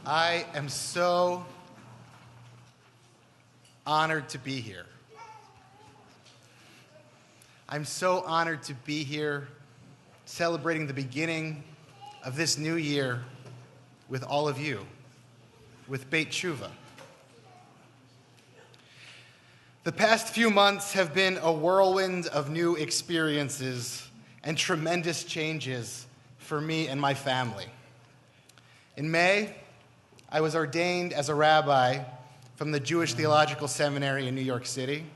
I am so honored to be here. I'm so honored to be here celebrating the beginning of this new year with all of you, with Beit Tshuva. The past few months have been a whirlwind of new experiences and tremendous changes for me and my family. In May, I was ordained as a rabbi from the Jewish Theological Seminary in New York City.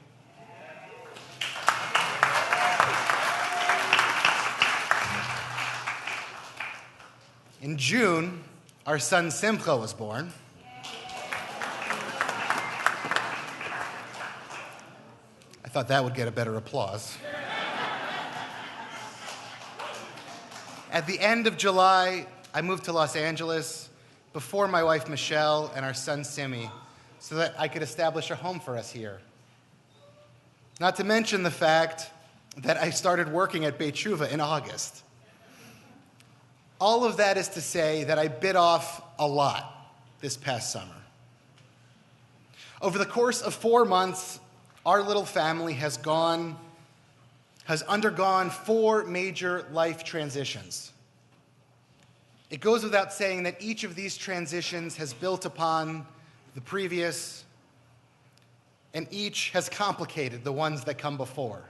In June, our son Simcha was born. I thought that would get a better applause. At the end of July, I moved to Los Angeles before my wife Michelle and our son Simi, so that I could establish a home for us here. Not to mention the fact that I started working at Beit Tshuva in August. All of that is to say that I bit off a lot this past summer. Over the course of 4 months, our little family has undergone 4 major life transitions. It goes without saying that each of these transitions has built upon the previous, and each has complicated the ones that come before.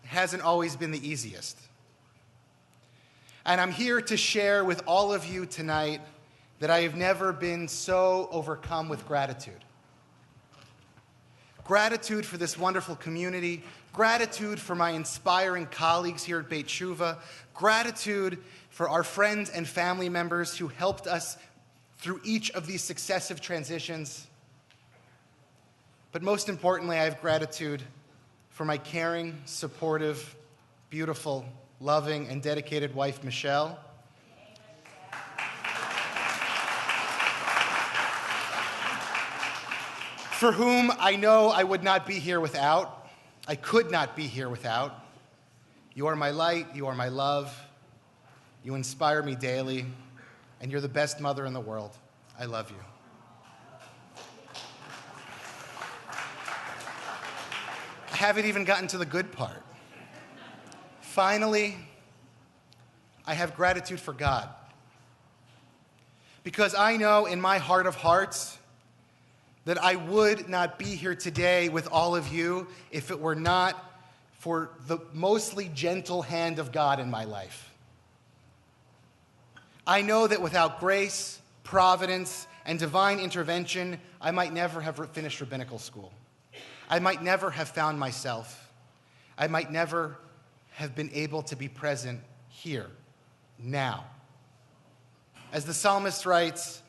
It hasn't always been the easiest. And I'm here to share with all of you tonight that I have never been so overcome with gratitude. Gratitude for this wonderful community, gratitude for my inspiring colleagues here at Beit Tshuva, gratitude for our friends and family members who helped us through each of these successive transitions. But most importantly, I have gratitude for my caring, supportive, beautiful, loving, and dedicated wife, Michelle. For whom I know I would not be here without. I could not be here without. You are my light, you are my love. You inspire me daily, and you're the best mother in the world. I love you. I haven't even gotten to the good part. Finally, I have gratitude for God. Because I know in my heart of hearts that I would not be here today with all of you if it were not for the mostly gentle hand of God in my life. I know that without grace, providence, and divine intervention, I might never have finished rabbinical school. I might never have found myself. I might never have been able to be present here, now. As the psalmist writes,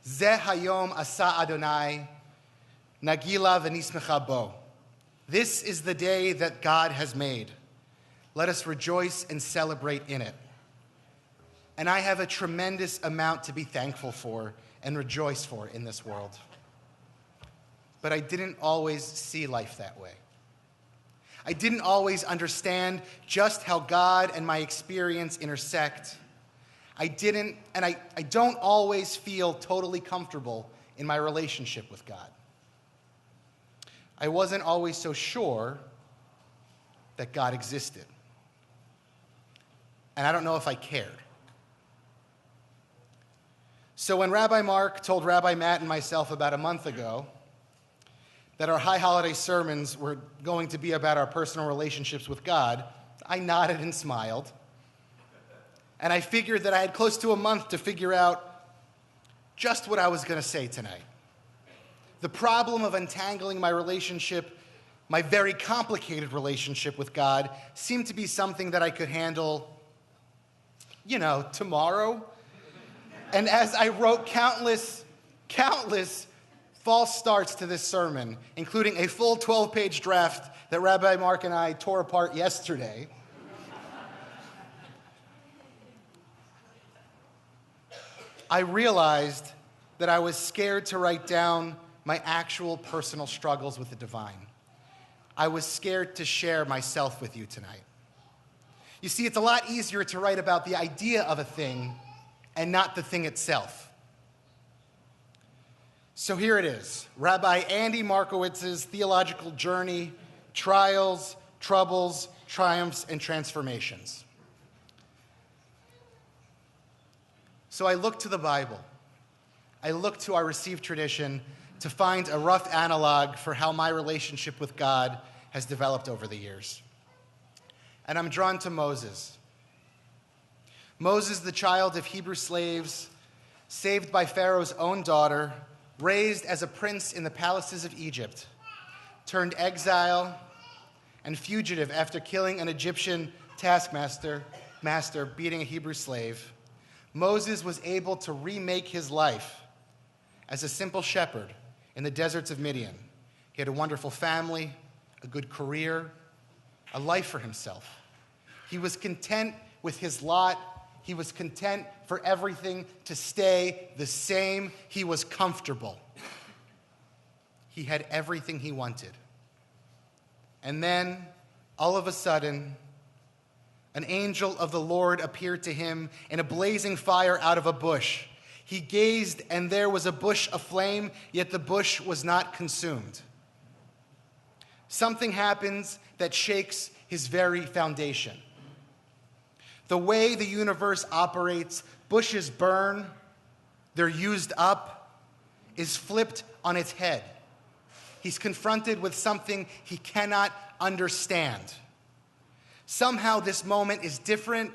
Zeh hayom asa Adonai, Nagila v'nismecha bo. This is the day that God has made. Let us rejoice and celebrate in it. And I have a tremendous amount to be thankful for and rejoice for in this world. But I didn't always see life that way. I didn't always understand just how God and my experience intersect. I don't always feel totally comfortable in my relationship with God. I wasn't always so sure that God existed. And I don't know if I cared. So when Rabbi Mark told Rabbi Matt and myself about a month ago that our high holiday sermons were going to be about our personal relationships with God, I nodded and smiled. And I figured that I had close to a month to figure out just what I was going to say tonight. The problem of untangling my relationship, my very complicated relationship with God, seemed to be something that I could handle, tomorrow. And as I wrote countless false starts to this sermon, including a full 12-page draft that Rabbi Mark and I tore apart yesterday, I realized that I was scared to write down my actual personal struggles with the divine. I was scared to share myself with you tonight. You see, it's a lot easier to write about the idea of a thing and not the thing itself. So here it is, Rabbi Andy Markowitz's theological journey, trials, troubles, triumphs, and transformations. So I look to the Bible. I look to our received tradition to find a rough analog for how my relationship with God has developed over the years. And I'm drawn to Moses. Moses, the child of Hebrew slaves, saved by Pharaoh's own daughter, raised as a prince in the palaces of Egypt, turned exile and fugitive after killing an Egyptian taskmaster, beating a Hebrew slave. Moses was able to remake his life as a simple shepherd in the deserts of Midian. He had a wonderful family, a good career, a life for himself. He was content with his lot. He was content for everything to stay the same. He was comfortable. He had everything he wanted. And then, all of a sudden, an angel of the Lord appeared to him in a blazing fire out of a bush. He gazed, and there was a bush aflame, yet the bush was not consumed. Something happens that shakes his very foundation. The way the universe operates, bushes burn, they're used up, is flipped on its head. He's confronted with something he cannot understand. Somehow this moment is different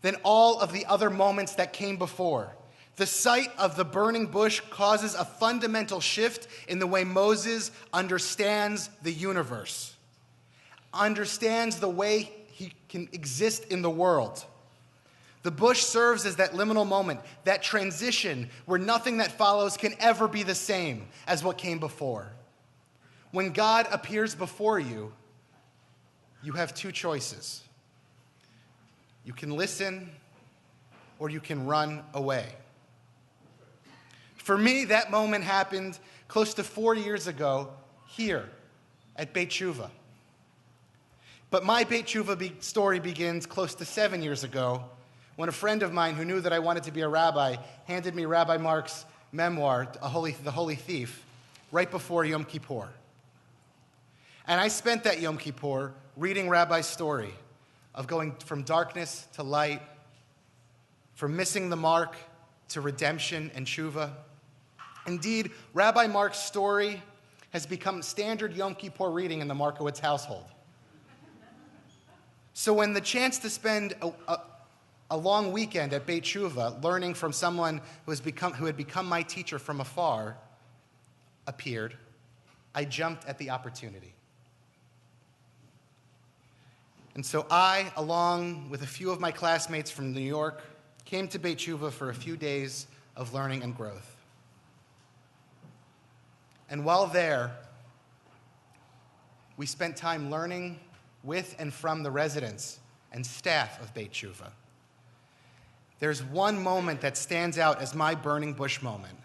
than all of the other moments that came before. The sight of the burning bush causes a fundamental shift in the way Moses understands the universe, understands the way he can exist in the world. The bush serves as that liminal moment, that transition where nothing that follows can ever be the same as what came before. When God appears before you, you have two choices. You can listen or you can run away. For me, that moment happened close to 4 years ago here at Beit Tshuva. But my Beit Tshuva story begins close to 7 years ago when a friend of mine who knew that I wanted to be a rabbi handed me Rabbi Mark's memoir, The Holy Thief, right before Yom Kippur. And I spent that Yom Kippur reading Rabbi's story of going from darkness to light, from missing the mark to redemption and tshuva. Indeed, Rabbi Mark's story has become standard Yom Kippur reading in the Markowitz household. So when the chance to spend a long weekend at Beit Tshuva learning from someone who had become my teacher from afar appeared, I jumped at the opportunity. And so I, along with a few of my classmates from New York, came to Beit Tshuva for a few days of learning and growth. And while there, we spent time learning with and from the residents and staff of Beit Tshuva. There's one moment that stands out as my burning bush moment,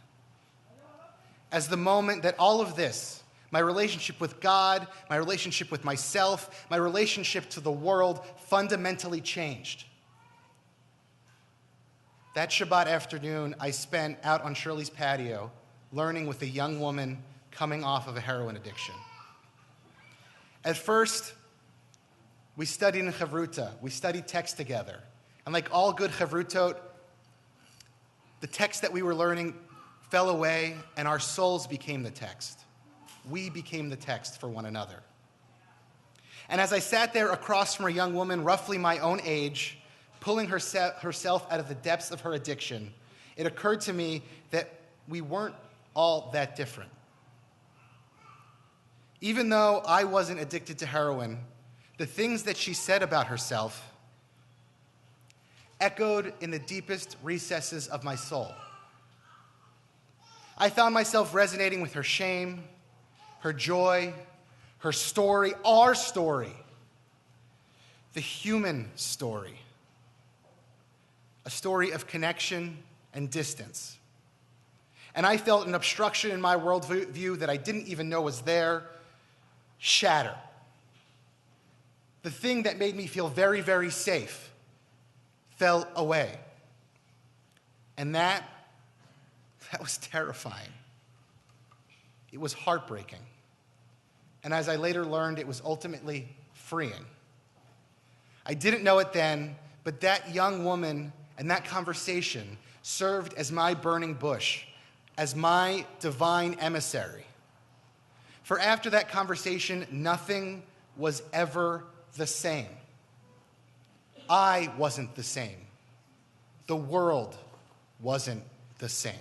as the moment that all of this, my relationship with God, my relationship with myself, my relationship to the world, fundamentally changed. That Shabbat afternoon, I spent out on Shirley's patio learning with a young woman coming off of a heroin addiction. At first, we studied in Chavruta. We studied text together. And like all good Chavrutot, the text that we were learning fell away and our souls became the text. We became the text for one another. And as I sat there across from a young woman roughly my own age, pulling herself out of the depths of her addiction, it occurred to me that we weren't all that different. Even though I wasn't addicted to heroin, the things that she said about herself echoed in the deepest recesses of my soul. I found myself resonating with her shame, her joy, her story, our story, the human story, a story of connection and distance. And I felt an obstruction in my worldview that I didn't even know was there shatter. The thing that made me feel very, very safe fell away. And that was terrifying. It was heartbreaking. And as I later learned, it was ultimately freeing. I didn't know it then, but that young woman and that conversation served as my burning bush, as my divine emissary. For after that conversation, nothing was ever the same. I wasn't the same. The world wasn't the same.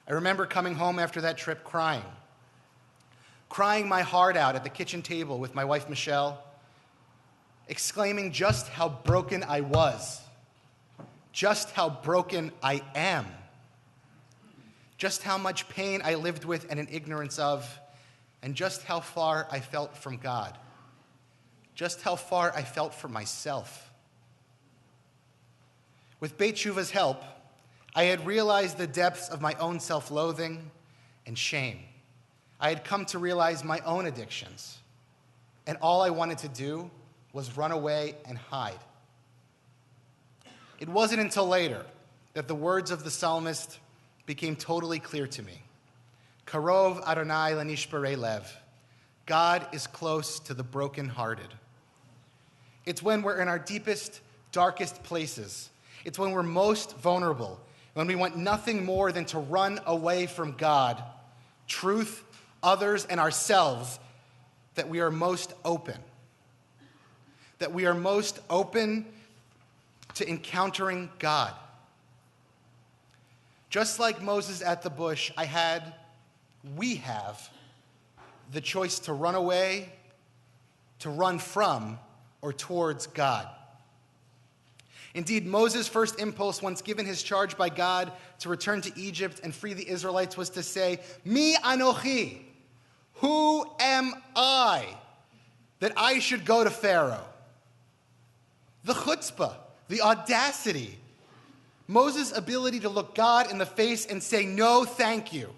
I remember coming home after that trip crying my heart out at the kitchen table with my wife, Michelle, exclaiming just how broken I was, just how broken I am, just how much pain I lived with and in ignorance of, and just how far I felt from God, just how far I felt from myself. With Beit Shuva's help, I had realized the depths of my own self-loathing and shame. I had come to realize my own addictions, and all I wanted to do was run away and hide. It wasn't until later that the words of the psalmist became totally clear to me. Karov Adonai lanishbarei lev. God is close to the brokenhearted. It's when we're in our deepest, darkest places. It's when we're most vulnerable, when we want nothing more than to run away from God, truth, others, and ourselves, that we are most open. That we are most open to encountering God. Just like Moses at the bush, we have the choice to run away, to run from, or towards God. Indeed, Moses' first impulse, once given his charge by God to return to Egypt and free the Israelites, was to say, Mi anochi, who am I that I should go to Pharaoh? The chutzpah, the audacity, Moses' ability to look God in the face and say, no, thank you,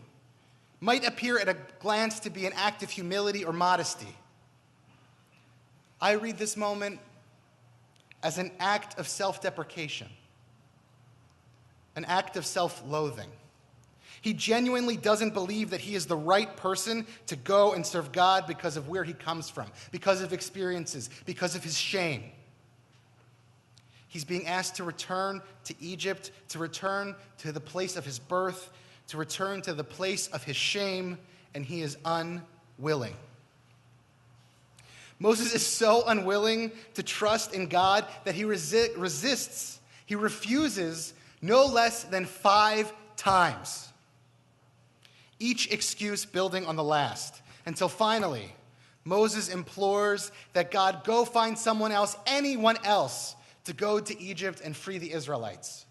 might appear at a glance to be an act of humility or modesty. I read this moment as an act of self-deprecation, an act of self-loathing. He genuinely doesn't believe that he is the right person to go and serve God because of where he comes from, because of experiences, because of his shame. He's being asked to return to Egypt, to return to the place of his birth, to return to the place of his shame, and he is unwilling. Moses is so unwilling to trust in God that he resists. He refuses no less than 5 times. Each excuse building on the last, until finally, Moses implores that God go find someone else, anyone else, to go to Egypt and free the Israelites.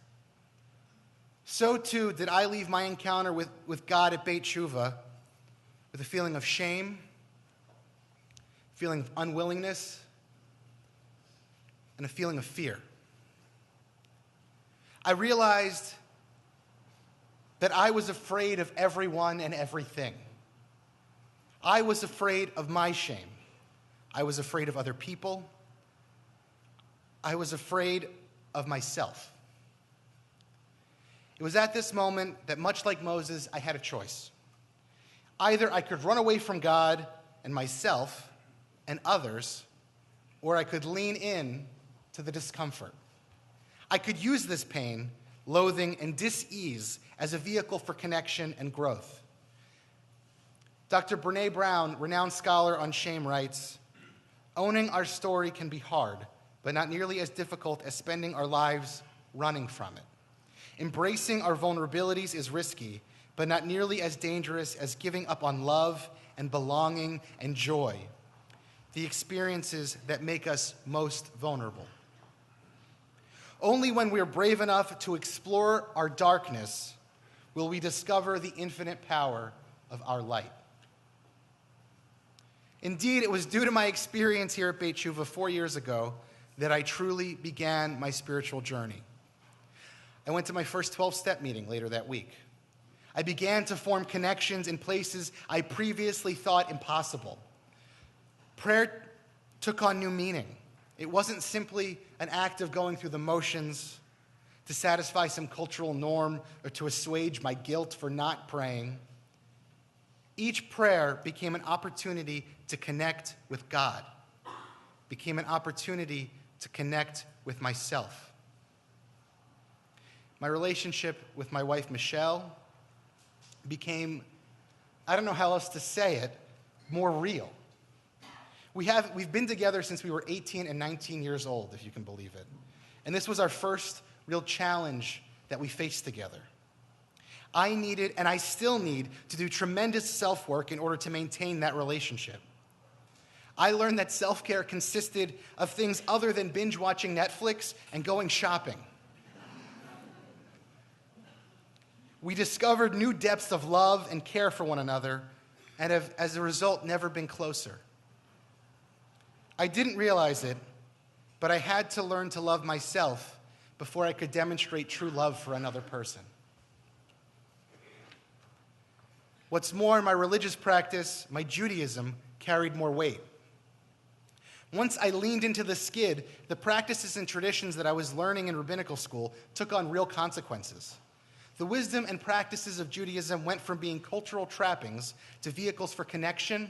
So too did I leave my encounter with God at Beit Shuvah with a feeling of shame, feeling of unwillingness, and a feeling of fear. I realized that I was afraid of everyone and everything. I was afraid of my shame. I was afraid of other people. I was afraid of myself. It was at this moment that, much like Moses, I had a choice. Either I could run away from God and myself and others, or I could lean in to the discomfort. I could use this pain, loathing, and dis-ease as a vehicle for connection and growth. Dr. Brené Brown, renowned scholar on shame, writes, "Owning our story can be hard, but not nearly as difficult as spending our lives running from it. Embracing our vulnerabilities is risky, but not nearly as dangerous as giving up on love and belonging and joy, the experiences that make us most vulnerable. Only when we are brave enough to explore our darkness will we discover the infinite power of our light." Indeed, it was due to my experience here at Beit Shuvah 4 years ago that I truly began my spiritual journey. I went to my first 12-step meeting later that week. I began to form connections in places I previously thought impossible. Prayer took on new meaning. It wasn't simply an act of going through the motions. to satisfy some cultural norm, or to assuage my guilt for not praying. Each prayer became an opportunity to connect with God, became an opportunity to connect with myself. My relationship with my wife, Michelle, became, I don't know how else to say it, more real. We've been together since we were 18 and 19 years old, if you can believe it. And this was our first real challenge that we faced together. I needed, and I still need, to do tremendous self-work in order to maintain that relationship. I learned that self-care consisted of things other than binge-watching Netflix and going shopping. We discovered new depths of love and care for one another, and have, as a result, never been closer. I didn't realize it, but I had to learn to love myself before I could demonstrate true love for another person. What's more, my religious practice, my Judaism, carried more weight. Once I leaned into the skid, the practices and traditions that I was learning in rabbinical school took on real consequences. The wisdom and practices of Judaism went from being cultural trappings to vehicles for connection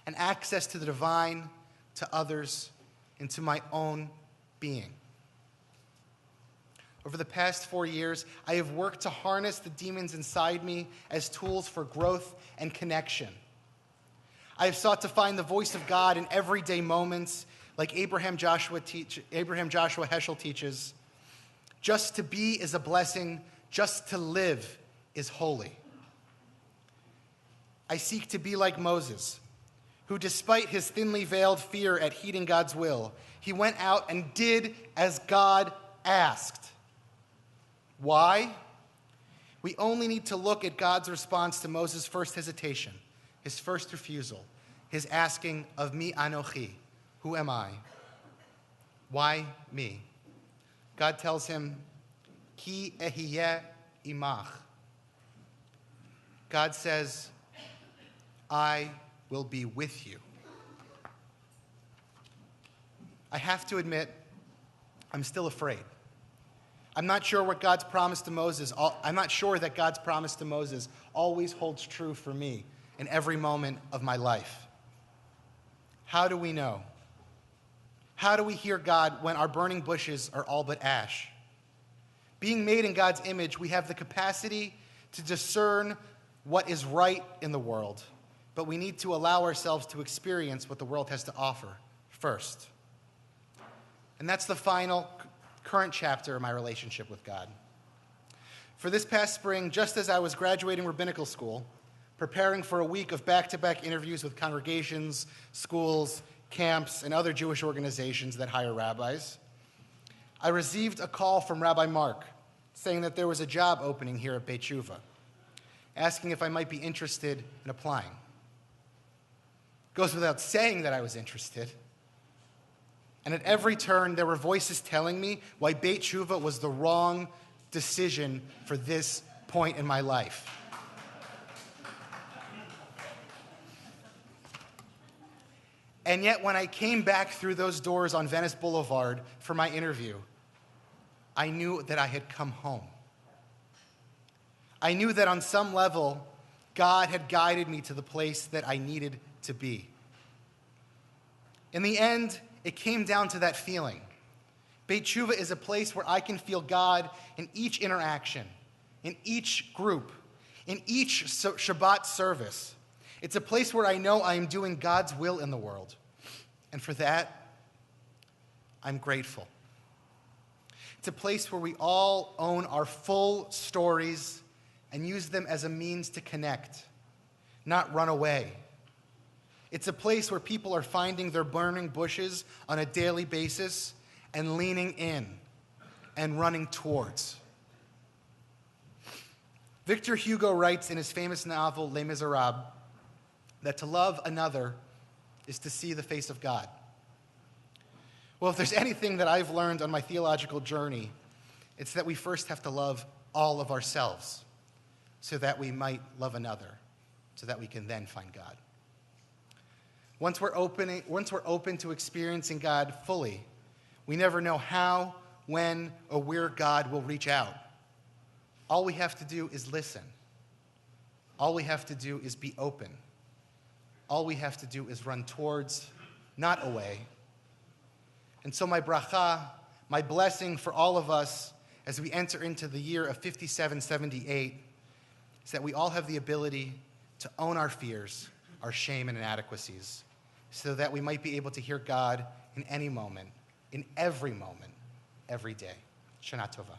and access to the divine, to others, and to my own being. Over the past 4 years, I have worked to harness the demons inside me as tools for growth and connection. I have sought to find the voice of God in everyday moments, like Abraham Joshua Heschel teaches. Just to be is a blessing, just to live is holy. I seek to be like Moses, who, despite his thinly veiled fear at heeding God's will, he went out and did as God asked. Why? We only need to look at God's response to Moses' first hesitation, his first refusal, his asking of me anochi, who am I? Why me? God tells him, ki ehiyeh imach. God says, I will be with you. I have to admit, I'm still afraid. I'm not sure that God's promise to Moses always holds true for me in every moment of my life. How do we know? How do we hear God when our burning bushes are all but ash? Being made in God's image, we have the capacity to discern what is right in the world, but we need to allow ourselves to experience what the world has to offer first. And that's the final current chapter of my relationship with God. For this past spring, just as I was graduating rabbinical school, preparing for a week of back-to-back interviews with congregations, schools, camps, and other Jewish organizations that hire rabbis, I received a call from Rabbi Mark saying that there was a job opening here at Beit Shuvah, asking if I might be interested in applying. Goes without saying that I was interested. And at every turn, there were voices telling me why Beit Shuvah was the wrong decision for this point in my life. And yet, when I came back through those doors on Venice Boulevard for my interview, I knew that I had come home. I knew that on some level, God had guided me to the place that I needed to be. In the end, it came down to that feeling. Beit Shuvah is a place where I can feel God in each interaction, in each group, in each Shabbat service. It's a place where I know I am doing God's will in the world. And for that, I'm grateful. It's a place where we all own our full stories and use them as a means to connect, not run away. It's a place where people are finding their burning bushes on a daily basis and leaning in and running towards. Victor Hugo writes in his famous novel, Les Miserables, that to love another is to see the face of God. Well, if there's anything that I've learned on my theological journey, it's that we first have to love all of ourselves so that we might love another, so that we can then find God. Once we're open to experiencing God fully, we never know how when or where God will reach out. All we have to do is listen. All we have to do is be open. All we have to do is run towards, not away. And so my bracha, my blessing for all of us as we enter into the year of 5778 is that we all have the ability to own our fears, our shame and inadequacies, so that we might be able to hear God in any moment, in every moment, every day. Shana Tova.